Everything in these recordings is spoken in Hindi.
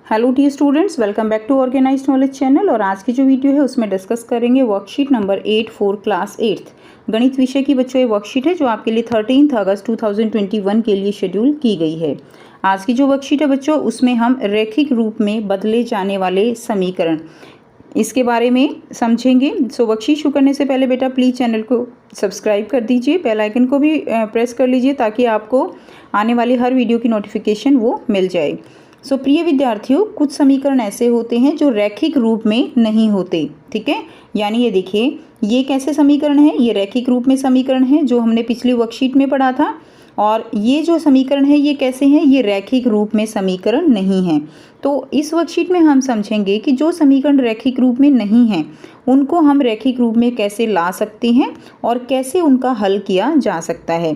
Hello dear students, welcome back to organised knowledge channel. और आज की जो वीडियो है उसमें डिस्कस करेंगे worksheet number 8 for class 8th गणित विषय की बच्चों ये वर्कशीट है जो आपके लिए 13 अगस्त 2021 के लिए शेड्यूल की गई है। आज की जो वर्कशीट है बच्चों उसमें हम रैखिक रूप में बदले जाने वाले समीकरण इसके बारे में समझेंगे। सो वर्कशीट शुरू करने से पहले बेटा प्लीज़ चैनल को सब्सक्राइब कर दीजिए, बेल आइकन को भी प्रेस कर लीजिए ताकि आपको आने वाली हर वीडियो की नोटिफिकेशन वो मिल जाए। सो प्रिय विद्यार्थियों, कुछ समीकरण ऐसे होते हैं जो रैखिक रूप में नहीं होते, ठीक है। यानी ये देखिए, ये कैसे समीकरण है, ये रैखिक रूप में समीकरण है जो हमने पिछली वर्कशीट में पढ़ा था। और ये जो समीकरण है ये कैसे हैं, ये रैखिक रूप में समीकरण नहीं है। तो इस वर्कशीट में हम समझेंगे कि जो समीकरण रैखिक रूप में नहीं हैं उनको हम रैखिक रूप में कैसे ला सकते हैं और कैसे उनका हल किया जा सकता है।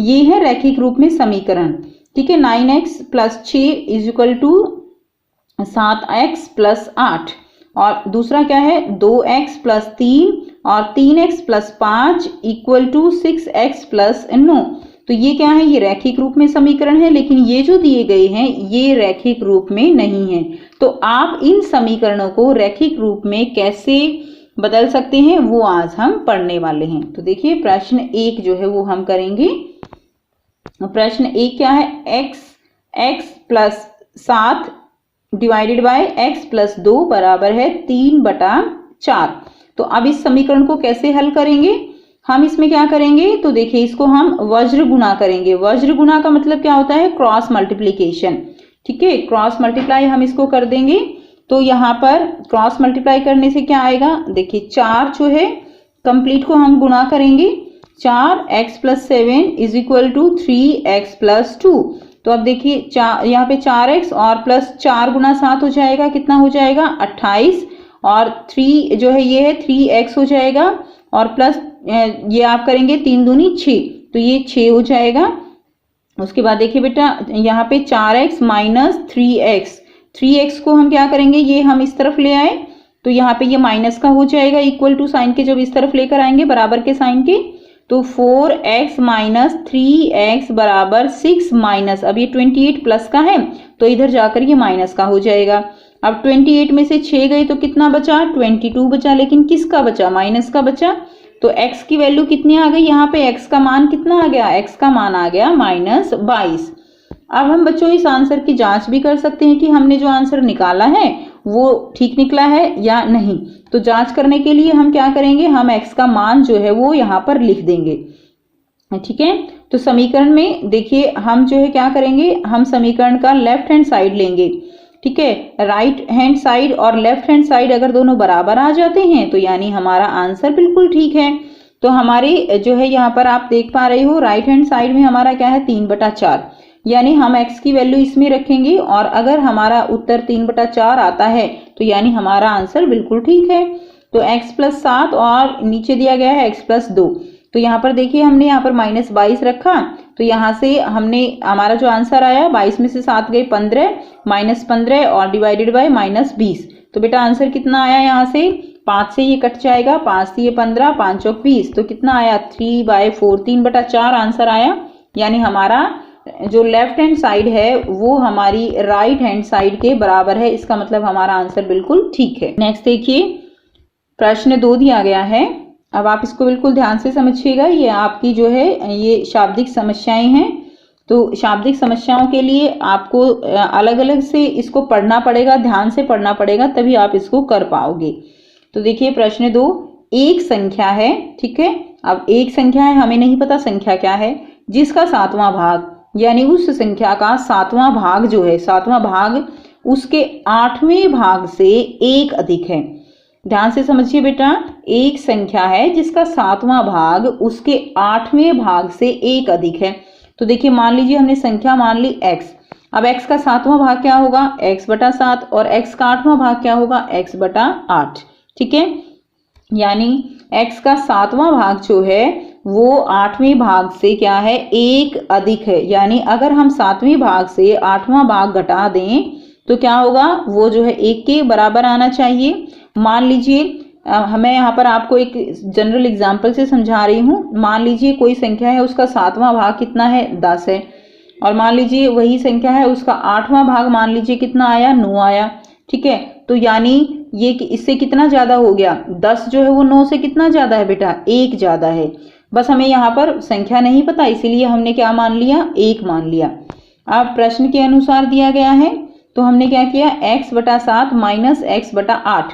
ये है रैखिक रूप में समीकरण, ठीक है। 9x + 6 = 7x + 8। और दूसरा क्या है, 2x + 3 और 3x + 5 = 6x + 9। तो ये क्या है, ये रैखिक रूप में समीकरण है, लेकिन ये जो दिए गए हैं ये रैखिक रूप में नहीं है। तो आप इन समीकरणों को रैखिक रूप में कैसे बदल सकते हैं वो आज हम पढ़ने वाले हैं। तो देखिए प्रश्न 1 जो है वो हम करेंगे। प्रश्न 1 क्या है, x + 7 / x + 2 = 3/4। तो अब इस समीकरण को कैसे हल करेंगे, हम इसमें क्या करेंगे, तो देखिए इसको हम वज्र गुणा करेंगे। वज्र गुणा का मतलब क्या होता है, क्रॉस मल्टीप्लीकेशन, ठीक है। क्रॉस मल्टीप्लाई हम इसको कर देंगे। तो यहाँ पर क्रॉस मल्टीप्लाई करने से क्या आएगा, देखिए 4 जो है कंप्लीट को हम गुणा करेंगे। 4x + 7 = 3x + 2। तो अब देखिए यहाँ पे 4x और प्लस 4 × 7 हो जाएगा, कितना हो जाएगा 28। और 3 जो है ये है 3x हो जाएगा और प्लस ये आप करेंगे 3 दूनी 6, तो ये 6 हो जाएगा। उसके बाद देखिए बेटा यहाँ पे 4x - 3x, 3x को हम क्या करेंगे, ये हम इस तरफ ले आए तो यहाँ पे ये माइनस का हो जाएगा, इक्वल टू साइन के जब इस तरफ लेकर आएंगे बराबर के साइन के, तो 4x - 3x = 6 अब ये 28 प्लस का है तो इधर जाकर ये माइनस का हो जाएगा। अब 28 में से 6 गए तो कितना बचा, 22 बचा, लेकिन किसका बचा, माइनस का बचा। तो x की वैल्यू कितनी आ गई, यहाँ पे x का मान कितना आ गया, x का मान आ गया -22। अब हम बच्चों इस आंसर की जांच भी कर सकते हैं कि हमने जो आंसर निकाला है वो ठीक निकला है या नहीं। तो जांच करने के लिए हम क्या करेंगे, हम x का मान जो है वो यहाँ पर लिख देंगे, ठीक है। तो समीकरण में देखिए हम जो है क्या करेंगे, हम समीकरण का लेफ्ट हैंड साइड लेंगे, ठीक है। राइट हैंड साइड और लेफ्ट हैंड साइड अगर दोनों बराबर आ जाते हैं तो यानी हमारा आंसर बिल्कुल ठीक है। तो हमारे जो है यहाँ पर आप देख पा रहे हो राइट हैंड साइड में हमारा क्या है 3/4, यानी हम x की वैल्यू इसमें रखेंगे और अगर हमारा उत्तर 3/4 आता है तो यानी हमारा आंसर बिल्कुल ठीक है। तो x + 7 और नीचे दिया गया है x + 2। तो यहाँ पर देखिए हमने यहाँ पर -22 रखा, तो यहाँ से हमने हमारा जो आंसर आया 22 में से 7 गए 15, -15 और डिवाइडेड बाय -20। तो बेटा आंसर कितना आया, यहाँ से 5 से ये कट जाएगा, 5 से ये 15, 5 चौक 20, तो कितना आया 3/4, 3/4 आंसर आया। यानी हमारा जो लेफ्ट हैंड साइड है वो हमारी राइट हैंड साइड के बराबर है, इसका मतलब हमारा आंसर बिल्कुल ठीक है। नेक्स्ट देखिए प्रश्न 2 दिया गया है। अब आप इसको बिल्कुल ध्यान से समझिएगा, ये आपकी जो है ये शाब्दिक समस्याएं हैं। तो शाब्दिक समस्याओं के लिए आपको अलग अलग से इसको पढ़ना पड़ेगा, ध्यान से पढ़ना पड़ेगा, तभी आप इसको कर पाओगे। तो देखिए प्रश्न 2, एक संख्या है, ठीक है। अब एक संख्या है, हमें नहीं पता संख्या क्या है, जिसका 7वां भाग यानी उस संख्या का 7वां भाग जो है, 7वां भाग उसके 8वें भाग से 1 अधिक है। ध्यान से समझिए बेटा, एक संख्या है जिसका 7वां भाग उसके 8वें भाग से 1 अधिक है। तो देखिए मान लीजिए हमने संख्या मान ली x, अब x का 7वां भाग क्या होगा, x/7, और x का 8वां भाग क्या होगा, x/8, ठीक है। यानी x का 7वां भाग जो है वो 8वें भाग से क्या है, 1 अधिक है। यानी अगर हम 7वें भाग से 8वां भाग घटा दें तो क्या होगा, वो जो है 1 के बराबर आना चाहिए। मान लीजिए मैं यहाँ पर आपको एक जनरल एग्जाम्पल से समझा रही हूँ। मान लीजिए कोई संख्या है उसका 7वां भाग कितना है, 10 है, और मान लीजिए वही संख्या है, उसका 8वां भाग मान लीजिए कितना आया, 9 आया। ठीक है, तो यानी ये इससे कितना ज्यादा हो गया, 10 जो है वो 9 से कितना ज्यादा है बेटा, 1 ज्यादा है। बस हमें यहाँ पर संख्या नहीं पता, इसीलिए हमने क्या मान लिया, 1 मान लिया। अब प्रश्न के अनुसार दिया गया है, तो हमने क्या किया, x/7 माइनस x/8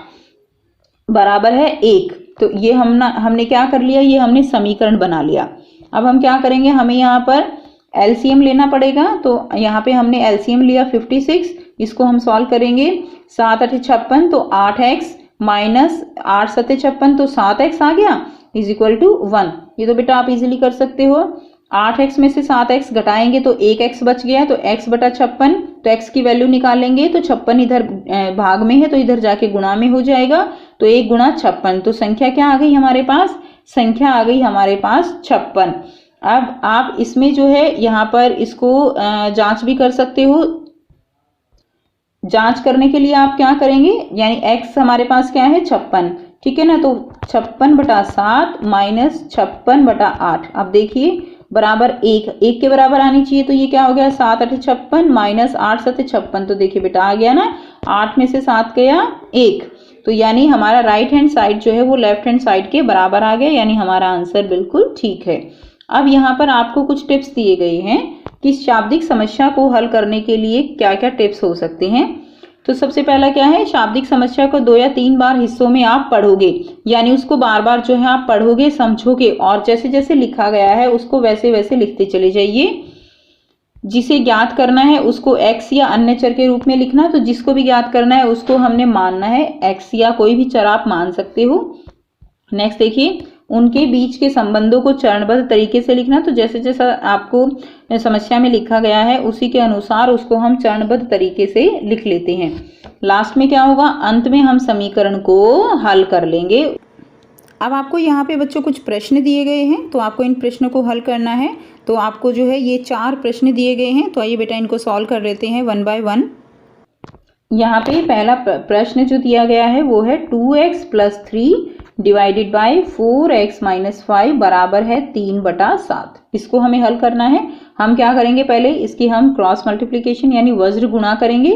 बराबर है 1। तो ये हमने क्या कर लिया, ये हमने समीकरण बना लिया। अब हम क्या करेंगे, हमें यहाँ पर एलसीएम लेना पड़ेगा। तो यहाँ पे हमने एलसीएम लिया 56, इसको हम सॉल्व करेंगे। 7 8 56, तो 8x माइनस 8 7 56, तो 7x आ गया, इज इक्वल टू 1। ये तो बेटा आप इजीली कर सकते हो। 8x में से 7x घटाएंगे तो 1x बच गया, तो x/56, तो x की वैल्यू निकालेंगे तो 56 इधर भाग में है तो इधर जाके गुणा में हो जाएगा, तो 1 गुणा 56, तो संख्या क्या आ गई हमारे पास, संख्या आ गई हमारे पास 56। अब आप इसमें जो है यहाँ पर इसको जांच भी कर सकते हो। जांच करने के लिए आप क्या करेंगे, यानी x हमारे पास क्या है, 56, ठीक है ना, तो 56/7 माइनस 56/8। अब देखिए बराबर 1 के बराबर आनी चाहिए, तो ये क्या हो गया, 7 8 56 माइनस 8 7 56, तो देखिए बेटा आ गया ना, 8 में से 7 गया 1, तो यानी हमारा राइट हैंड साइड जो है वो लेफ्ट हैंड साइड के बराबर आ गया, यानी हमारा आंसर बिल्कुल ठीक है। अब यहाँ पर आपको कुछ टिप्स दिए गए हैं कि शाब्दिक समस्या को हल करने के लिए क्या क्या टिप्स हो सकते हैं। तो सबसे पहला क्या है, शाब्दिक समस्या को 2 या 3 बार हिस्सों में आप पढ़ोगे, यानी उसको बार बार जो है आप पढ़ोगे, समझोगे, और जैसे जैसे लिखा गया है उसको वैसे वैसे लिखते चले जाइए। जिसे ज्ञात करना है उसको x या अन्य चर के रूप में लिखना, तो जिसको भी ज्ञात करना है उसको हमने मानना है x, या कोई भी चर आप मान सकते हो। नेक्स्ट देखिए, उनके बीच के संबंधों को चरणबद्ध तरीके से लिखना, तो जैसे जैसा आपको समस्या में लिखा गया है उसी के अनुसार उसको हम चरणबद्ध तरीके से लिख लेते हैं। लास्ट में क्या होगा, अंत में हम समीकरण को हल कर लेंगे। अब आपको यहाँ पे बच्चों कुछ प्रश्न दिए गए हैं, तो आपको इन प्रश्नों को हल करना है। तो आपको जो है ये 4 प्रश्न दिए गए हैं, तो आइए बेटा इनको सॉल्व कर लेते हैं 1 बाय 1। यहाँ पे पहला प्रश्न जो दिया गया है वो है 2x + 3 डिवाइडेड बाय 4x - 5 बराबर है 3/7। इसको हमें हल करना है। हम क्या करेंगे, पहले इसकी हम क्रॉस मल्टीप्लिकेशन यानी वज्र गुणा करेंगे।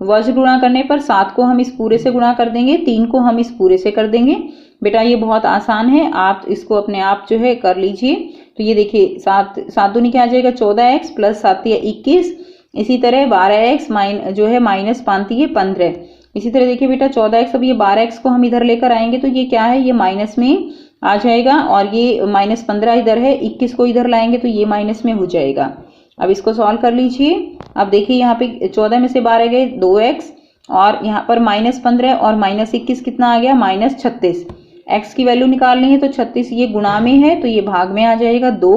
वज्र गुणा करने पर 7 को हम इस पूरे से गुणा कर देंगे, 3 को हम इस पूरे से कर देंगे। बेटा ये बहुत आसान है, आप इसको अपने आप जो है कर लीजिए। तो ये देखिए 7 दूनी क्या आ जाएगा, 14x + 7 × 21। इसी तरह 12x जो है माइनस 5 × 15। इसी तरह देखिए बेटा 14x, अब ये 12x को हम इधर लेकर आएंगे तो ये क्या है, ये माइनस में आ जाएगा, और ये -15 इधर है, 21 को इधर लाएंगे तो ये माइनस में हो जाएगा। अब इसको सॉल्व कर लीजिए। अब देखिए यहाँ पे 14 में से 12 गए 2x, और यहाँ पर -15 और -21 कितना आ गया, -36। x की वैल्यू निकालनी है तो 36 ये गुणा में है तो ये भाग में आ जाएगा 2,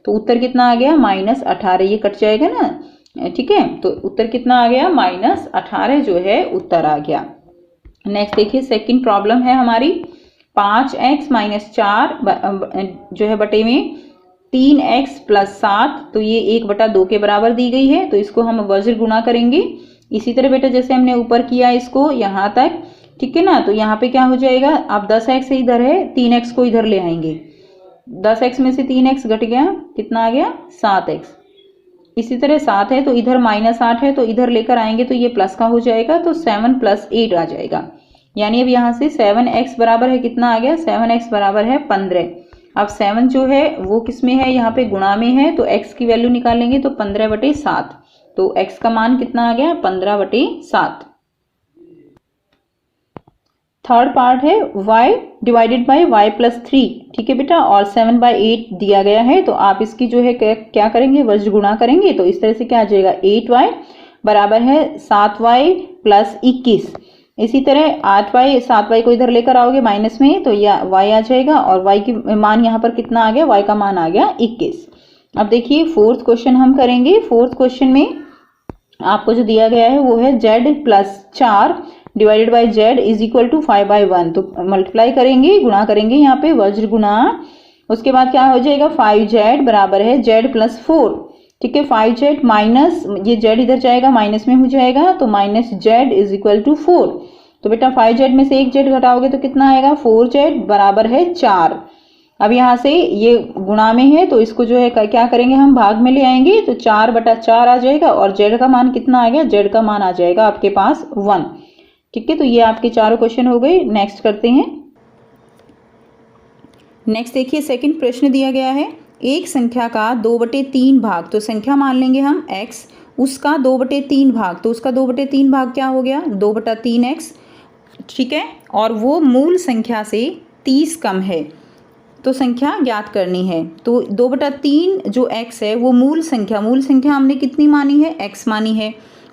तो उत्तर कितना आ गया, -18। ये कट जाएगा ना, ठीक है, तो उत्तर कितना आ गया, -18 जो है उत्तर आ गया। नेक्स्ट देखिए सेकंड प्रॉब्लम है हमारी, 5x - 4 जो है बटे में 3x + 7, तो ये 1/2 के बराबर दी गई है, तो इसको हम वज्र गुणा करेंगे। इसी तरह बेटा जैसे हमने ऊपर किया इसको यहाँ तक, ठीक है ना, तो यहाँ पे क्या हो जाएगा, अब 10x इधर है, 3x को इधर ले आएंगे, 10x में से 3x घट गया, कितना आ गया, 7x। इसी तरह 7 है तो इधर -8 है, तो इधर लेकर आएंगे तो ये प्लस का हो जाएगा, तो 7 + 8 आ जाएगा। यानी अब यहाँ से 7x बराबर है, कितना आ गया, 7x बराबर है 15। अब 7 जो है वो किस में है, यहाँ पे गुणा में है, तो x की वैल्यू निकालेंगे तो 15/7, तो x का मान कितना आ गया, 15/7। थर्ड पार्ट है y डिवाइडेड बाय y + 3, ठीक है बेटा, और 7/8 दिया गया है, तो आप इसकी जो है क्या करेंगे, वज्र गुणा करेंगे, तो इस तरह से क्या आ जाएगा, 8y बराबर है 7y + 21। इसी तरह 8y 7y को इधर लेकर आओगे माइनस में, तो यह y आ जाएगा, और y की मान यहाँ पर कितना आ गया, y का मान आ गया 21। अब देखिए फोर्थ क्वेश्चन हम करेंगे। फोर्थ क्वेश्चन में आपको जो दिया गया है वो है z + 4 divided by z is equal to 5/1, तो मल्टीप्लाई करेंगे, गुणा करेंगे यहाँ पे, वज्र गुणा। उसके बाद क्या हो जाएगा, 5z बराबर है z + 4, ठीक है, 5z माइनस ये z इधर जाएगा, माइनस में हो जाएगा, तो -z इज इक्वल टू 4। तो बेटा 5z में से एक z घटाओगे तो कितना आएगा, 4z बराबर है 4। अब यहाँ से ये गुणा में है तो इसको जो है क्या करेंगे, हम भाग में ले आएंगे तो 4/4 आ जाएगा और जेड का मान कितना आ गया, जेड का मान आ जाएगा आपके पास 1। ठीक है, तो ये आपके चारों क्वेश्चन हो गए। नेक्स्ट करते हैं। नेक्स्ट देखिए, सेकंड प्रश्न दिया गया है, एक संख्या का 2/3 भाग, तो संख्या मान लेंगे हम x, उसका 2/3 भाग, तो उसका 2/3 भाग क्या हो गया, 2/3x। ठीक है, और वो मूल संख्या से 30 कम है, तो संख्या ज्ञात करनी है। तो 2/3 जो x है वो मूल संख्या हमने कितनी मानी है, x मानी है,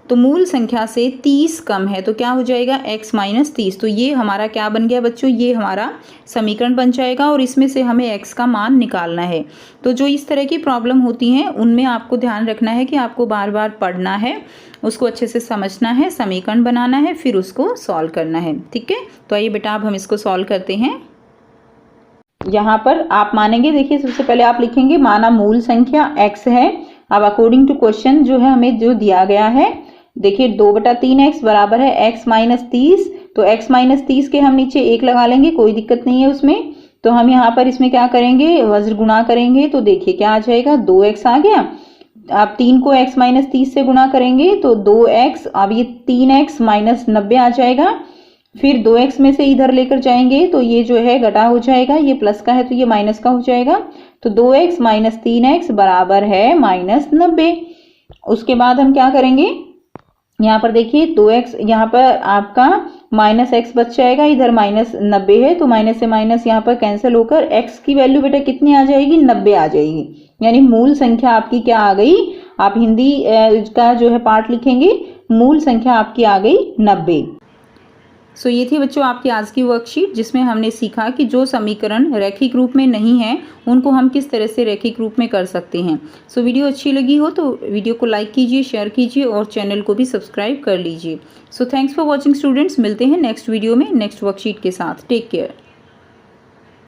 तो मूल संख्या से 30 कम है, तो क्या हो जाएगा, x - 30। तो ये हमारा क्या बन गया बच्चों, ये हमारा समीकरण बन जाएगा और इसमें से हमें x का मान निकालना है। तो जो इस तरह की प्रॉब्लम होती हैं उनमें आपको ध्यान रखना है कि आपको बार बार पढ़ना है, उसको अच्छे से समझना है, समीकरण बनाना है, फिर उसको सॉल्व करना है। ठीक है, तो आइए बेटा अब हम इसको सॉल्व करते हैं। यहाँ पर आप मानेंगे, देखिए सबसे पहले आप लिखेंगे माना मूल संख्या x है। अब अकॉर्डिंग टू क्वेश्चन जो है हमें जो दिया गया है, देखिए 2/3x बराबर है x - 30, तो x - 30 के हम नीचे 1 लगा लेंगे, कोई दिक्कत नहीं है उसमें। तो हम यहाँ पर इसमें क्या करेंगे, वज्र गुणा करेंगे, तो देखिए क्या आ जाएगा, 2x आ गया। अब 3 को x - 30 से गुणा करेंगे तो 2x, अब ये 3x - 90 आ जाएगा। फिर 2x में से इधर लेकर जाएंगे तो ये जो है घटा हो जाएगा, ये प्लस का है तो ये माइनस का हो जाएगा, तो 2x - 3x बराबर है -90। उसके बाद हम क्या करेंगे, यहाँ पर देखिए 2x, यहाँ पर आपका -x बच जाएगा, इधर -90 है, तो माइनस से माइनस यहाँ पर कैंसिल होकर x की वैल्यू बेटा कितनी आ जाएगी, 90 आ जाएगी। यानी मूल संख्या आपकी क्या आ गई, आप हिंदी का जो है पार्ट लिखेंगे, मूल संख्या आपकी आ गई 90। सो ये थी बच्चों आपकी आज की वर्कशीट, जिसमें हमने सीखा कि जो समीकरण रैखिक रूप में नहीं है उनको हम किस तरह से रैखिक रूप में कर सकते हैं। सो वीडियो अच्छी लगी हो तो वीडियो को लाइक कीजिए, शेयर कीजिए और चैनल को भी सब्सक्राइब कर लीजिए। So thanks for watching students, मिलते हैं नेक्स्ट वीडियो में नेक्स्ट वर्कशीट के साथ। Take care.